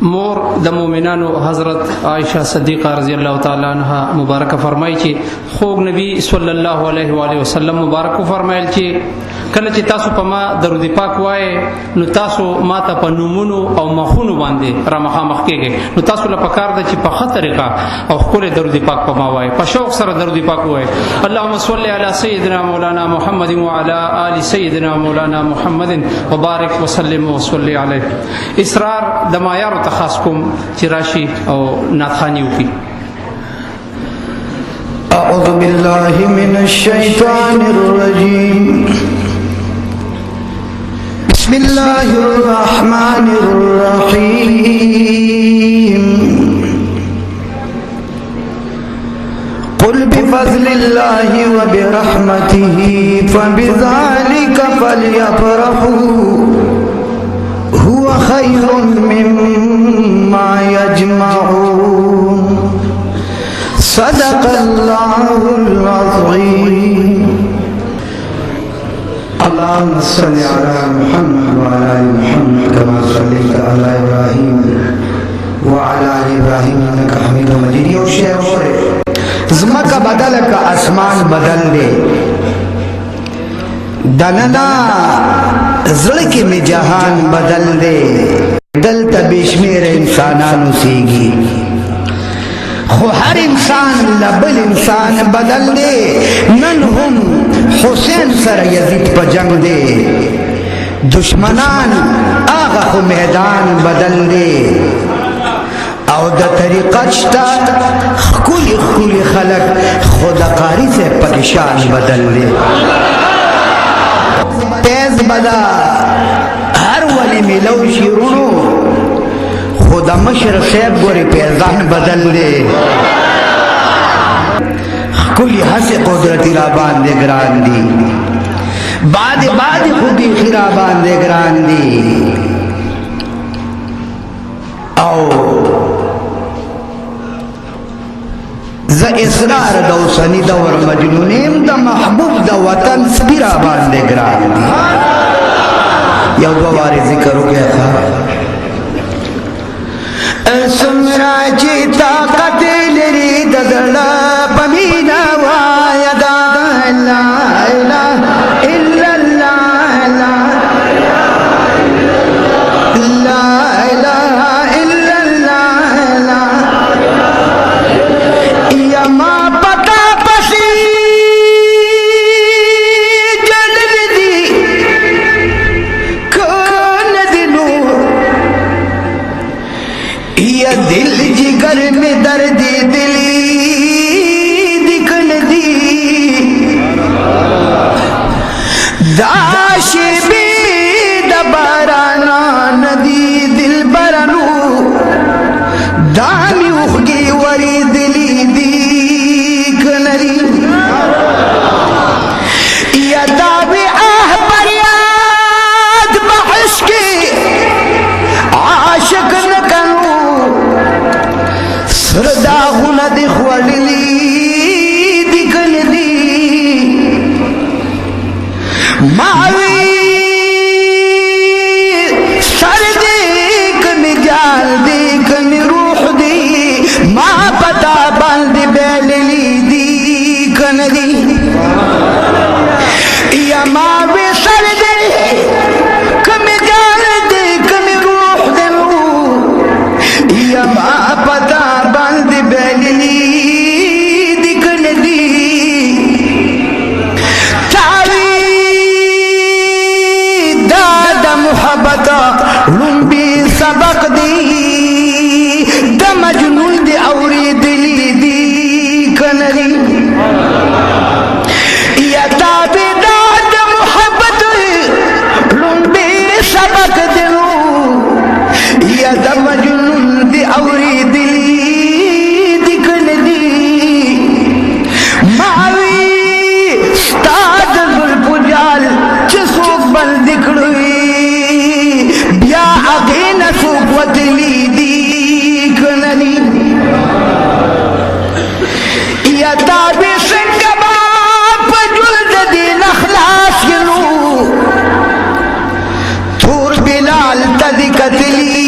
مور د مومنانو حضرت عائشہ صدیقہ رضی اللہ تعالی عنہ مبارک فرمایي چې خوږ نبی صلی الله علیه و آله وسلم مبارک فرمایل چې کله چې تاسو په ما درود پاک وای نو تاسو ما ته په نومونو او مخونو باندې را مخامخ کېږئ، نو تاسو له پکار ده چې په ښه طریقه او خپل درود پاک په ما وای، په شوق سره درود پاک وای. اللهم صل علی سیدنا مولانا محمد وعلى آل سیدنا مولانا محمد وبارک وسلم وصلی علیه. اصرار د معیار خاص کوم چې راشي او ناتخانی وکي. اعوذ بالله من الشیطان الرجیم. بسم الله الرحمن الرحیم. قل بفضل الله وبرحمته فبذلك فليفرحوا هو خير مما يجمعون. صدق الله العظيم. اللهم صل على محمد وعلى آل محمد كما صليت على إبراهيم وعلى آل إبراهيم إنك حميد مجيد. یو شی اوره زمکه بدل کا اسمان بدل دے دننا زلکی میں جہان بدل دے دلتا بیشمیر انسانان سیگی خو ہر انسان لبل انسان بدل دے. نن ہم حسین سر یزید پا جنگ دے دشمنان آغا خو میدان بدل دے او دا طریقہ چتا خکولی خکولی خلق خود قاری سے پکشان بدل دے. تیز بدا ہر ولی ملو شیرونو خدا مشر صاحب گوری پیزان بدل دے. کلی حس قدرتی رابان دے گران دی بعد خودی خرابان دے گران دی. او ز اصرار دو سنی دور مجنونیم دا محبوب دا وطن سبیرا باندے گران دی. یو دوباری ذکرو کیا تھا سمرا چی طاقت لری ددڑا پمینا وایدا لا الہ الا اللہ لا الہ الا اللہ یا ما پتا پسی جلد دی کون دنو یا دل جگر میں درد دلی دکھن دی داش بھی دبارانا ندی دل برانو دامی اخگی وری دلی دیکھن دی یا دابی آہ بریاد بحث کی عاشق نکنو سردا غنا دی خواللی دیکن دی ماوی سر دیکن جال دیکن روح دی ما پتا باند بیللی دیکن دی یا ماوی سر دیکن جال دیکن روح دی یا ما پتا باند بیللی دیکن دی چاوی دادا محبتا لنبی سبق دی دا مجنون دی اوری دلی دیکن دی یا تابی دادا محبت لنبی سبق دیو یا دا مجنون دی اوری دلی دیکن دی ماوی ستاد ذوالفجال چسوک بل دکھڑوی بیا اغین سوک وطلی دیکن دی یا تابی سنگبا پجلد دی نخلاص یلو تور بلال تدی قتلی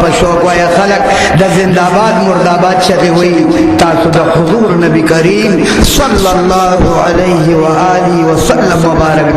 په شوق وای خلق د زنده‌باد مرداباد شغي وي تاسو د حضور نبی کریم صلی الله علیه و آله وسلم مبارک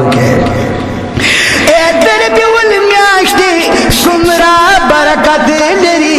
وکړي اے در په ول میاشتي سمرا برکت لري